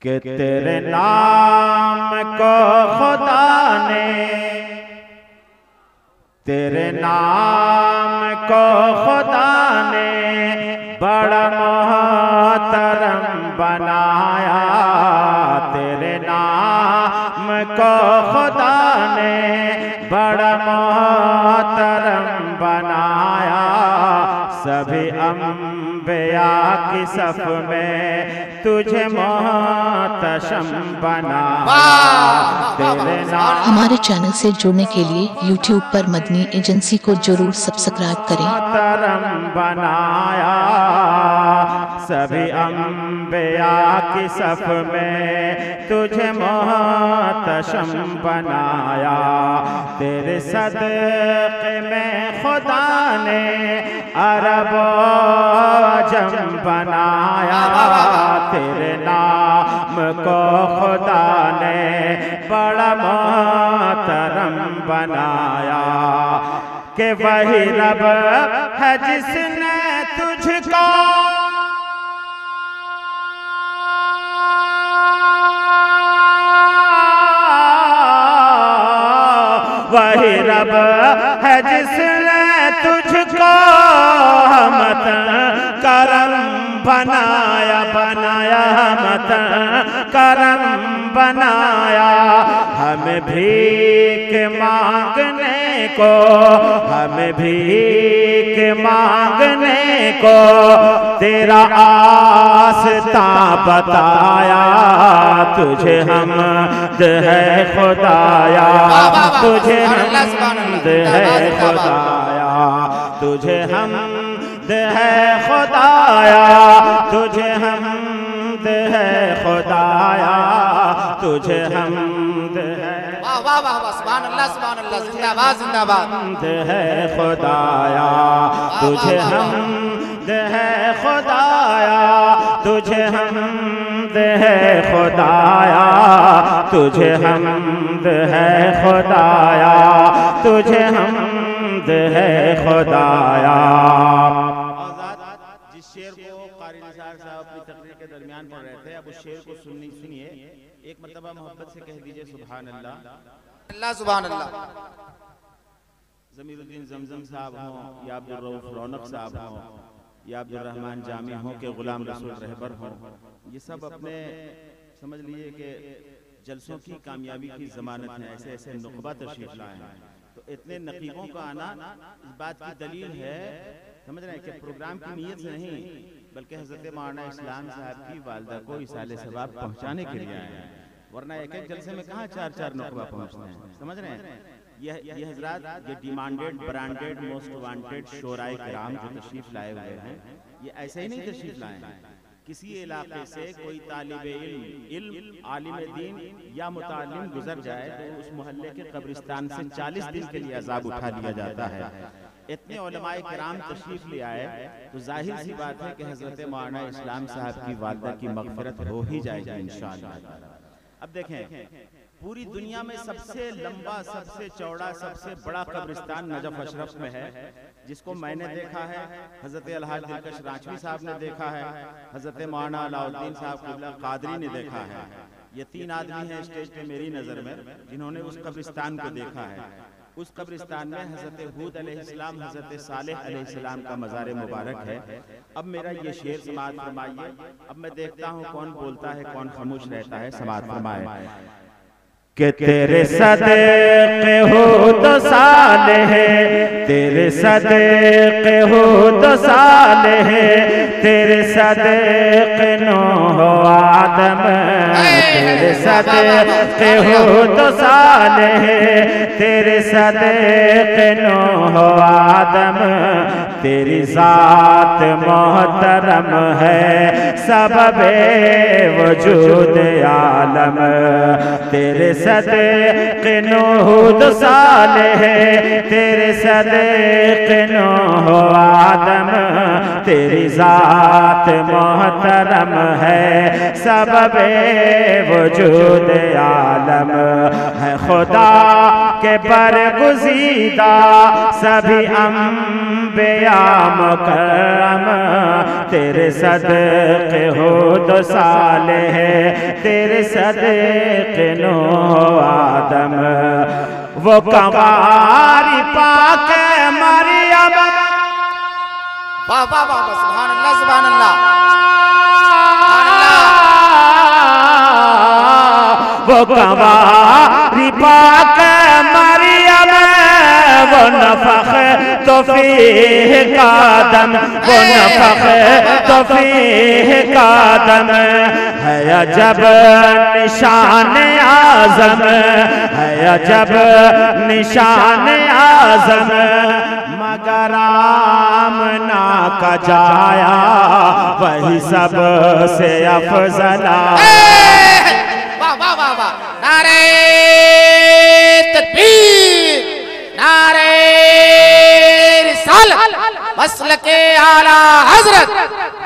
कि तेरे नाम को खुदा ने, तेरे नाम को खुदा ने बड़ा मोहतरम बनाया। तेरे नाम को खुदा ने बड़ा मोहतरम बनाया। सभी अंबिया की सफ में तुझे मोहतशम बनाया। तेरे नाम। हमारे चैनल से जुड़ने के लिए YouTube पर मदनी एजेंसी को जरूर सब्सक्राइब करें। मोहतरम बनाया। सभी अंबिया की सफ में तुझे मोहतशम बनाया। तेरे सदक़े में खुदा ने अरब अजम बनाया। तेरे नाम को खुदा ने बड़ा मोहतरम बनाया। कि वही रब है जिसने तुझको वही रब है जिसने तुझको हमत करम बनाया। बनाया हमत करम बनाया। हमें भीख मांगने को, हमें भीख मांगने को तेरा आस्था बताया। तुझे हमद है खुदाया, तुझे हमद है खुदाया, तुझे हमद है खुदाया, तुझे हमद है खुदाया, तुझे हमद है। वाह वाह वाह वाह, सुभान अल्लाह सुभान अल्लाह, जिंदाबाद जिंदाबाद। हमद है खुदाया, तुझे हमद है खुदाया, तुझे हमद है खुदाया, तुझे हमद है खुदाया, तुझे हमद है खुदाया। जिस शेर को कारी निसार साहब अपनी तकरीर के दरमियान पढ़ रहे थे, अब उस शेर को सुनिए। एक मरतबा मोहब्बत से कह दीजिए सुभान अल्लाह। अल्लाह सुभान अल्लाह। ज़मीरुद्दीन ज़मज़म साहब हों या अब्दुल रऊफ रौनक साहब हों या अब्दुल रहमान जामी हों के गुलाम रसूल रहबर हों, ये सब अपने समझ लीजिए कि जलसों की कामयाबी की ज़मानत है। ऐसे ऐसे नुक़बा तशरीफ़ लाए हैं। तो इतने नकीबों का आना इस बात की दलील है, समझ रहे हैं, कि प्रोग्राम की नीयत से नहीं बल्कि हज़रत मौलाना इस्लाम साहब की वालदा को इसाले सवाब पहुँचाने के लिए आए हैं। वरना एक एक जलसे में कहाँ चार चार नुक़बा पहुँचते हैं, समझ रहे हैं। ये हजरात, ये डिमांडेड ब्रांडेड मोस्ट वांटेड शोराए किराम जो तशरीफ़ लाए हुए हैं, ये ऐसे ही नहीं तशरीफ़ लाए हैं। किसी इलाके से कोई तालिबे इल्म आलिम दीन या मुतालिम गुजर जाए तो उस मोहल्ले के कब्रिस्तान से 40 दिन के लिए अजाब उठा लिया जाता है। इतने उलमाए किराम तशरीफ ले आए तो जाहिर सी बात है कि हजरत मौलाना इस्लाम साहब की वालदा की मग़फ़िरत हो ही जाएगी इंशाअल्लाह। अब देखें, पूरी दुनिया में सबसे लंबा, सबसे चौड़ा, सबसे बड़ा कब्रिस्तान नजफ अशरफ में है, जिसको मैंने देखा है, हजरत अलहाज दिलकश रांचवी साहब ने देखा है, हजरत मौलाना अलाउद्दीन साहब क़िबला क़ादरी ने देखा है। ये तीन आदमी हैं स्टेज पे मेरी नज़र में जिन्होंने उस कब्रिस्तान को देखा है। उस कब्रिस्तान में हजरत हूद अलैहिस्सलाम, हजरत सालेह अलैहिस्सलाम का मज़ार मुबारक है। अब मेरा ये शेर समाअत फरमाइए। अब मैं देखता हूँ कौन बोलता है कौन खामोश रहता है। समाअत फरमाए कि तेरे सदक़े हो तो सालेह, तेरे सदक़े हो तो सालेह, तेरे सदक़े नूह आदम, तेरे सदक़े हो तो सालेह, तेरे सदक़े नूह आदम, तेरी ज़ात मोहतरम है सबबे वजूद आलम, तेरे सदक़े नूह सालेह, तेरे सदक़े नूह आदम, तेरी ज़ात मोहतरम है, सबबे वजूद आलम है खुदा के बरगुज़ीदा, सभी अम्बिया मुकर्रम, तेरे सदक़े हूद सालेह, तेरे सदक़े नूह आदम। वो कंवारी पाक मरियम, वाह वाह वाह, सुभान अल्लाह सुभान अल्लाह। वो कंवारी पाक मरियम, वो नफ़ख़ तो फ़ीह कादम, वो नफ़ख़ तो फ़ीह कादम, है अजब निशान आज़म, है अजब निशान आज़म, मगर आमना का जाया वही सबसे अफज़ला। वाह वाह वाह वाह, नारे तकबीर, नारे रिसालत, मसलके आला हज़रत,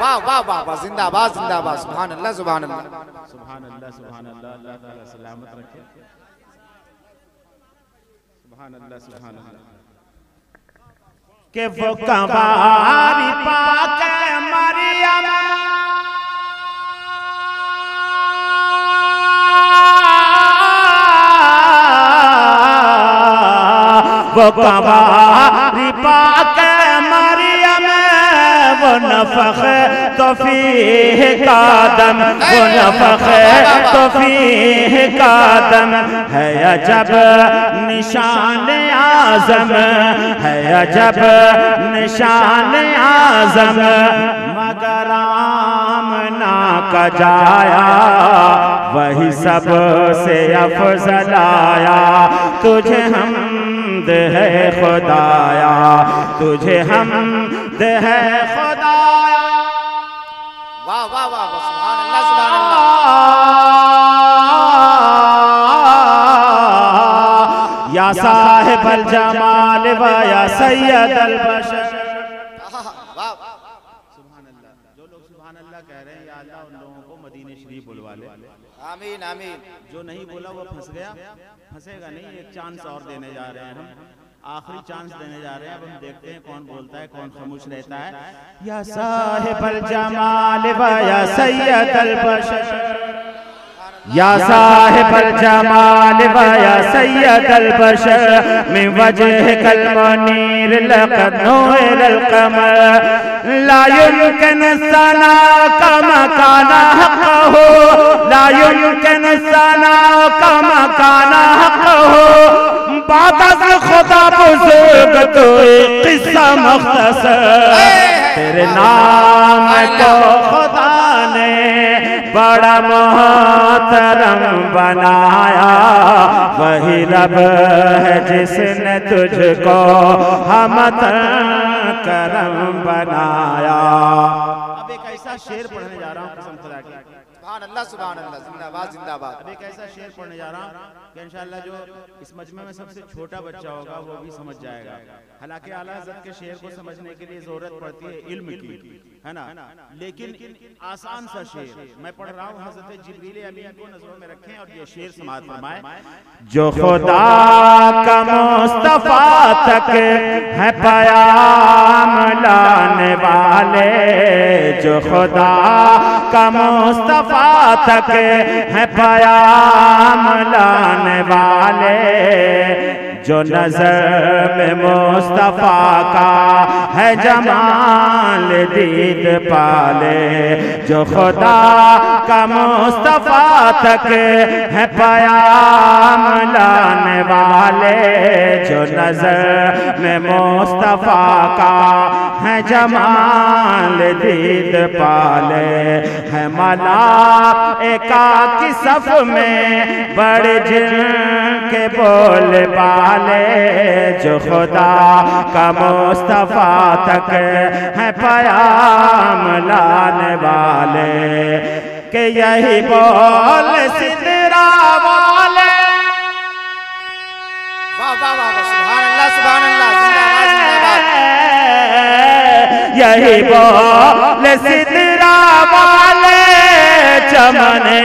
वाह वाह वाह वाह, जिंदाबाद जिंदाबाद, सुभान अल्लाह सुभान अल्लाह सुभान अल्लाह सुभान अल्लाह, अल्लाह ताला सलामत रखे। सुभान अल्लाह सुभान अल्लाह। के वो कंवारी पाक मरियम, वो कंवारी पाक मरियम, वो नफ़ख़ तो फ़ीह कादम, वो नफ़ख़ तो फ़ीह कादम, है अजब निशान आज़म, है अजब निशान आज़म, मगर आमना का जाया वही सबसे अफ़ज़ल आया, तुझे हमद है खुदाया, तुझे हमद है खुदाया। वाह वाह वाह, सुभान अल्लाह सुभान अल्लाह। या साहिबल जमाल व या सैयदल बशर। सुभान अल्लाह। जो लोग सुभान अल्लाह कह रहे हैं, या अल्लाह उन लोगों को मदीने शरीफ बुलवा ले। आमीन आमीन। जो नहीं बोला वो फंस गया, फंसेगा नहीं। एक चांस और देने जा रहे हैं हम, आखिरी चांस देने जा रहे हैं। अब हम देखते हैं कौन बोलता है कौन खामोश रहता है। या साहिबल जमाल व या सैयदल बशर, या साहिबल जमाल व या सैयदल बशर, मिन वजहिकल मुनीर लक़द नूरल क़मर, ला युमकिन सना कमा काना हक़्क़हु, ला युमकिन सना कमा काना हक़्क़हु, बात खुदा बुजुर्ग तो किस्सा मुख्तसर, तेरे नाम को खुदा ने बड़ा मोहतरम बनाया, वही रब है जिसने तुझको हमतन करम बनाया। अब एक ऐसा शेर पढ़ने जा रहा हूँ कसम खुदा की। सुभान अल्लाह सुभान अल्लाह, जिंदाबाद जिंदाबाद। अब एक ऐसा शेर पढ़ने जा रहा हूँ कि इंशाअल्लाह जो इस मजमे में सबसे छोटा बच्चा होगा वो भी समझ जाएगा। हालांकि आला हज़रत के शेर को समझने के लिए जरूरत पड़ती है इल्म की, है ना, लेकिन आसान सा शेर मैं पढ़ रहा हूँ। हज़रत जिब्रील अमीन को नजरों में रखें और ये शेर समाअत फरमाएं। जो खुदा का मुस्तफा तक है प्याम लाने वाले, जो खुदा का मुस्तफा तक है प्याम लाने वाले, जो नजर में मुस्तफा का है जमाल दीद पाले, जो खुदा का मुस्तफा तक है प्याम लाने वाले, जो नजर में मुस्तफा का है जमाल दीद पाले, है मलाइका की सफ में बड़े जिनके बोल पाले, जो खुदा का मुस्तफा तक है प्याम लाने वाले, के यही बोल सिदरा वाले, वाह वाह वाह, सुभान अल्लाह जिंदाबाद जिंदाबाद। यही बोल सिदरा वाले चमने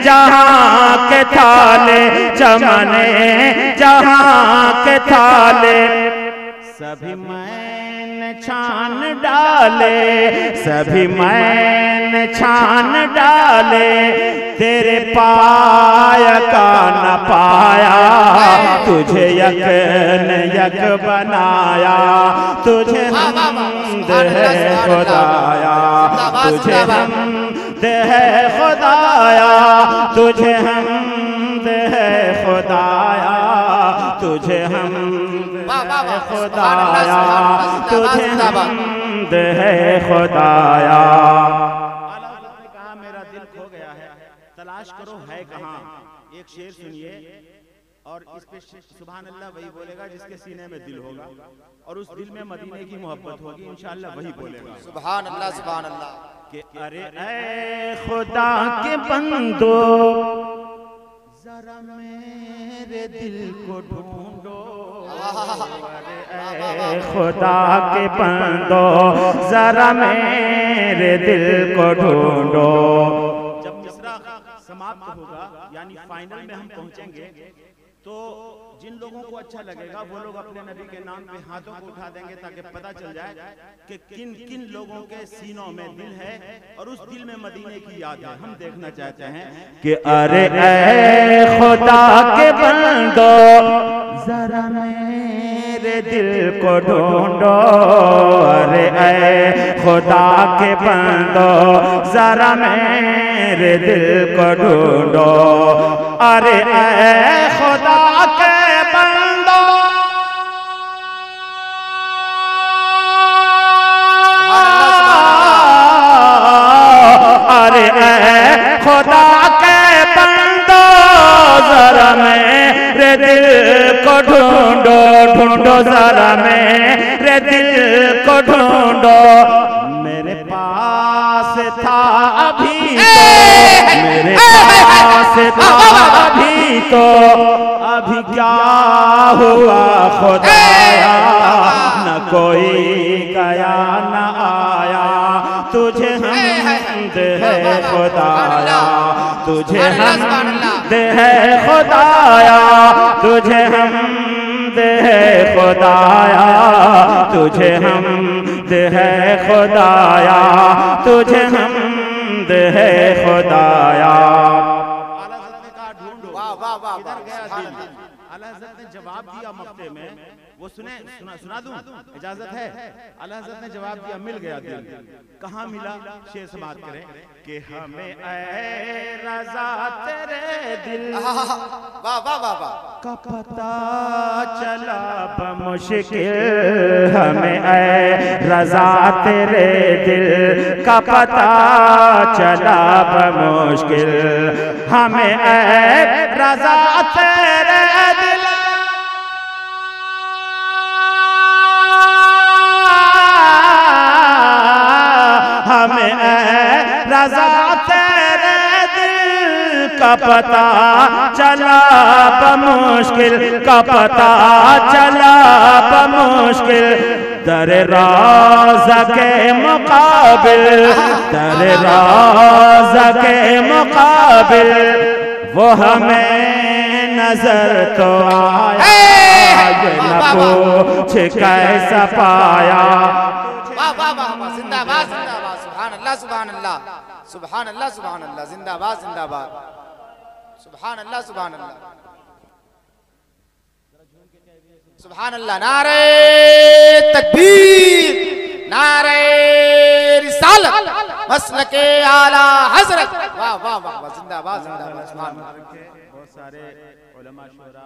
जहाँ के थाले, चमने जहाँ के थाले। सभी मैन छान डाले, सभी मैन छान डाले, तेरे पाय का न पाया, तुझे यकन यक बनाया, तुझे हमद है खुदाया, तुझे हमद है खुदाया, तुझे हमद है खुदाया, तुझे हमद है खुदाया, तुझे हमद है खुदाया। कहा मेरा दिल खो गया है, तलाश करो है कहाँ। एक शेर सुनिए और इस पे सुभान अल्लाह वही बोलेगा जिसके सीने में दिल होगा और उस दिल में मदीने की मोहब्बत होगी, इंशाअल्लाह वही बोलेगा सुभान अल्लाह सुभान अल्लाह। कि अरे ऐ खुदा के बंदो जरा मेरे दिल को ढूंढो, ऐ खुदा के बंदो जरा मेरे दिल को ढूंढो। जब मिसरा समाप्त होगा यानी फाइनल में हम पहुंचेंगे तो जिन लोगों को अच्छा लगेगा वो लोग अपने नबी के नाम पे हाथों को उठा देंगे ताकि पता चल जाए कि किन किन लोगों के सीनों में दिल है और उस दिल में मदीने की याद है। हम देखना चाहते हैं कि अरे ऐ खुदा के बंदो जरा मेरे दिल को ढूंढो, अरे ऐ खुदा के बंदो जरा मेरे दिल को ढूंढो, अरे ऐ खुदा के बंदो अरे ऐ खुदा के बंदो जरा मेरे दिल को ढूंढो, ढूंढो जरा मेरे दिल को ढूंढो। मेरे पास था अभी तो, मेरे पास था अभी तो, अभी क्या हुआ खुदाया, न कोई गया न आया, तुझे हमद है खुदाया, तुझे हमद है खुदाया, तुझे हमद है खुदाया, तुझे हमद है खुदाया, तुझे हमद है खुदाया। आला हज़रत ने कहा ढूंढो, वाह वाह वाह इधर गया सुभान दिल। आला हज़रत ने जवाब दिया मक्ते में, वो सुना दूं, इजाजत है? आला हज़रत ने जवाब दिया मिल गया दिल। कहाँ मिला? शेर समाप्त करें कि हमें ऐ रज़ा तेरे दिल वाह वाह वाह वाह का पता चला बमुश्किल, हमें ऐ रज़ा तेरे दिल का पता चला बमुश्किल, हमें ऐ रज़ा तेरे दिल हमें रज़ा तेरे दिल का पता चला बमुश्किल, का पता चला बमुश्किल, दर राज़ा के मुकाबिल, दर राज़ा के मुकाबिल वो हमें नजर तो आया, ये न पूछ कैसा पाया। वाह वाह वाह वाह, जिंदाबाद जिंदाबाद, सुभान अल्लाह सुभान अल्लाह, सुभान अल्लाह सुभान अल्लाह, जिंदाबाद जिंदाबाद, सुभान अल्लाह सुभान अल्लाह, सुभान अल्लाह। नारे तकबीर, नारे रिसालत, मसलके आला हज़रत, वाह वाह वाह, जिंदाबाद जिंदाबाद, सुभान अल्लाह। बहुत सारे उलमा शुरा